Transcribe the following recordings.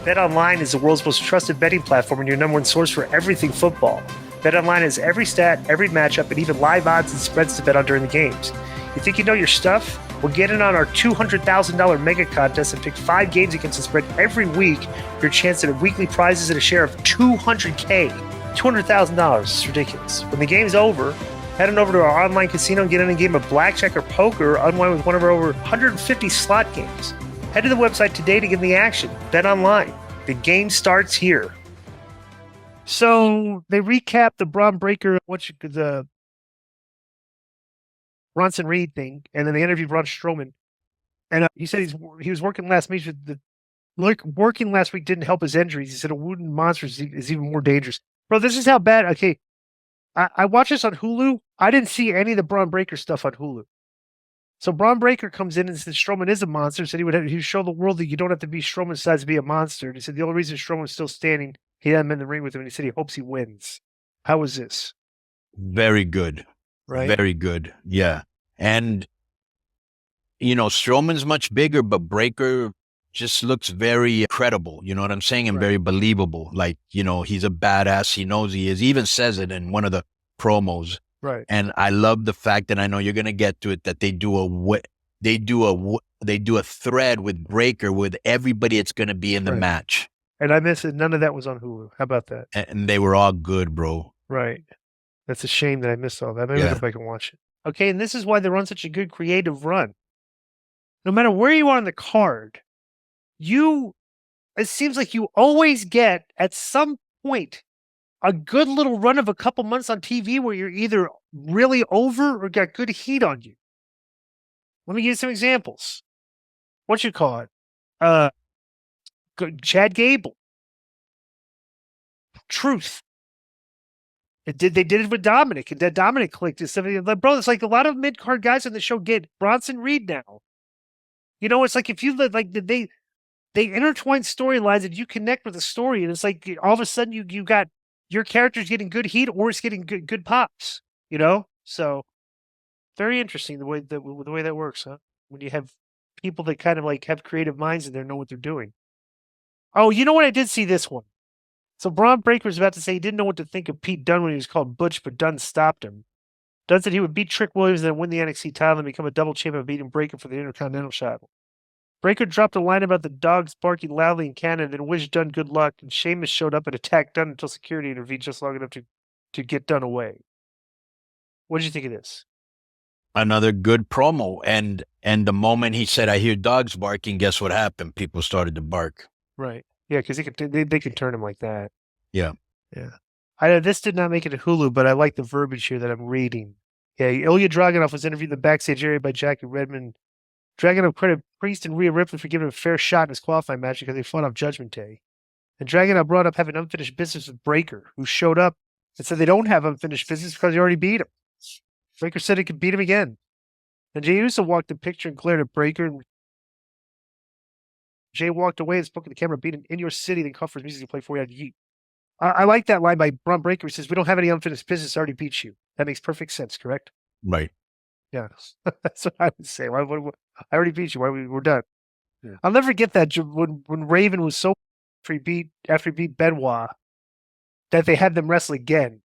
BetOnline is the world's most trusted betting platform and your number one source for everything football. BetOnline has every stat, every matchup, and even live odds and spreads to bet on during the games. You think you know your stuff? Well, get in on our $200,000 mega contest and pick 5 games against the spread every week for your chance at weekly prizes and a share of $200K. $200,000. It's ridiculous. When the game's over, head on over to our online casino and get in a game of blackjack or poker or unwind with one of our over 150 slot games. Head to the website today to get in the action. Bet online. The game starts here. So they recap the Braun Breaker, the Bronson Reed thing, and then they interviewed Braun Strowman. And he said he was working last week. Working last week didn't help his injuries. He said a wounded monster is even more dangerous. Bro, this is how bad. Okay, I watched this on Hulu. I didn't see any of the Braun Breaker stuff on Hulu. So Braun Breaker comes in and says Strowman is a monster. Said he would show the world that you don't have to be Strowman's size to be a monster. And he said the only reason Strowman's still standing, he hadn't been in the ring with him. And he said he hopes he wins. How was this? Very good. Right? Very good. Yeah. And, Strowman's much bigger, but Breaker just looks very credible. You know what I'm saying? And very believable. Like, he's a badass. He knows he is. He even says it in one of the promos. Right. And I love the fact that I know you're going to get to it, that they do a thread with Breaker with everybody that's going to be in the match. And I missed it. None of that was on Hulu. How about that? And they were all good, bro. Right. That's a shame that I missed all that. Maybe I'll go back and watch it. Okay, and this is why they run such a good creative run. No matter where you are on the card, it seems like you always get, at some point, a good little run of a couple months on TV where you're either really over or got good heat on you. Let me give you some examples. Chad Gable. Truth. They did it with Dominic, and Dominic clicked. Bro, it's like a lot of mid-card guys on the show get Bronson Reed now. It's like if you like they intertwine storylines and you connect with the story, and it's like all of a sudden you got your character's getting good heat or it's getting good pops. So very interesting the way that works, huh? When you have people that kind of like have creative minds and they know what they're doing. Oh, you know what? I did see this one. So Braun Breaker was about to say he didn't know what to think of Pete Dunne when he was called Butch, but Dunne stopped him. Dunne said he would beat Trick Williams and then win the NXT title and become a double champion, beating Breaker for the Intercontinental title. Breaker dropped a line about the dogs barking loudly in Canada and wished Dunne good luck, and Sheamus showed up and attacked Dunne until security intervened just long enough to get Dunne away. What did you think of this? Another good promo. And the moment he said, "I hear dogs barking," guess what happened? People started to bark. Right. Yeah, because they can turn him like that. Yeah. Yeah. This did not make it to Hulu, but I like the verbiage here that I'm reading. Yeah, Ilya Dragunov was interviewed in the backstage area by Jackie Redmond. Dragunov credited Priest and Rhea Ripley for giving him a fair shot in his qualifying match because they fought off Judgment Day. And Dragunov brought up having unfinished business with Breaker, who showed up and said they don't have unfinished business because he already beat him. Breaker said he could beat him again. And Jey Uso walked the picture and glared at Breaker, and Jay walked away and spoke to the camera, beat him in your city, then called for his music to play for you. I like that line by Braun Breaker. He says, "We don't have any unfinished business. I already beat you." That makes perfect sense, correct? Right. Yeah. That's what I would say. I already beat you. We're done. Yeah. I'll never forget that when Raven was so after he beat Benoit that they had them wrestle again.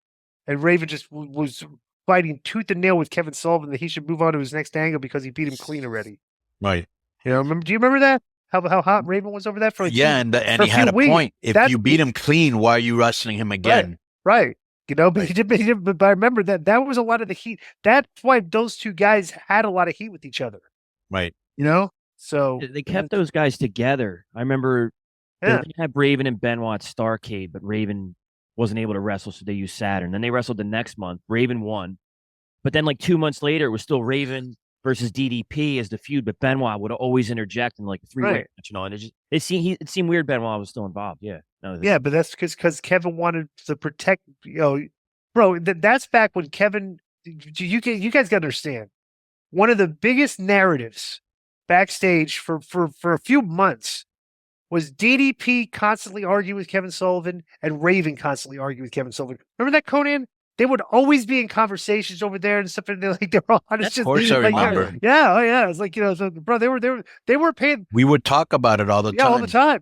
And Raven just was fighting tooth and nail with Kevin Sullivan that he should move on to his next angle because he beat him clean already. Right. Do you remember that? How hot Raven was over that for and he had a point. If you beat him clean, why are you wrestling him again? Right. But he did. But I remember that was a lot of the heat. That's why those two guys had a lot of heat with each other. Right. So they kept those guys together. I remember they had Raven and Benoit at Starrcade, but Raven wasn't able to wrestle, so they used Saturn. Then they wrestled the next month. Raven won. But then 2 months later, it was still Raven versus DDP as the feud, but Benoit would always interject in a three-way match, and it seemed weird Benoit was still involved. Yeah. But that's because Kevin wanted to protect, bro, that's back when Kevin, you guys got to understand, one of the biggest narratives backstage for a few months was DDP constantly arguing with Kevin Sullivan and Raven constantly arguing with Kevin Sullivan. Remember that, Conan? they would always be in conversations over there and stuff. And they're like, they're all honest. Of course I remember. Yeah. Oh yeah. It's like, so bro, they were paying. We would talk about it all the time. Yeah, all the time.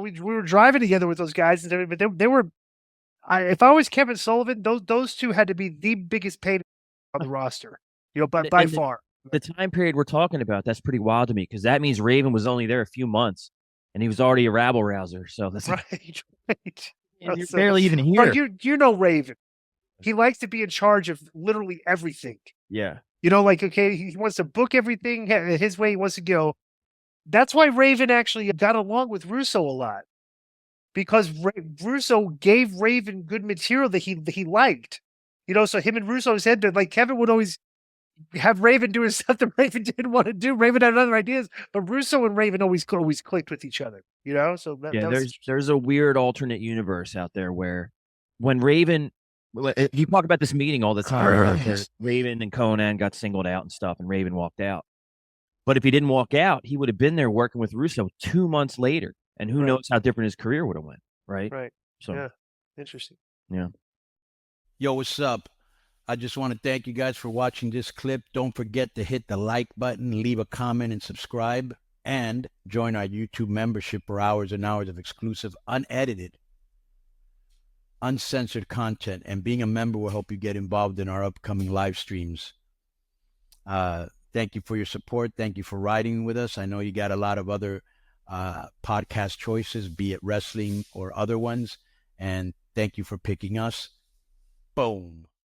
We were driving together with those guys and everything, but they were, if I was Kevin Sullivan, those two had to be the biggest pain on the roster, by far. The time period we're talking about, that's pretty wild to me, because that means Raven was only there a few months and he was already a rabble rouser. So that's right. And you're barely even here. You know Raven. He likes to be in charge of literally everything. Yeah. Okay, he wants to book everything his way. He wants to go. That's why Raven actually got along with Russo a lot, because Russo gave Raven good material that he liked. So him and Russo said that, like, Kevin would always have Raven doing stuff that Raven didn't want to do. Raven had other ideas, but Russo and Raven always clicked with each other. So there's a weird alternate universe out there where when Raven, you talk about this meeting all the time, Raven and Conan got singled out and stuff, and Raven walked out. But if he didn't walk out, he would have been there working with Russo 2 months later, and who knows how different his career would have went, right? Right. So yeah, interesting. Yeah. Yo, what's up? I just want to thank you guys for watching this clip. Don't forget to hit the like button, leave a comment, and subscribe, and join our YouTube membership for hours and hours of exclusive, unedited, uncensored content. And being a member will help you get involved in our upcoming live streams. Thank you for your support. Thank you for riding with us. I know you got a lot of other podcast choices, be it wrestling or other ones. And thank you for picking us. Boom.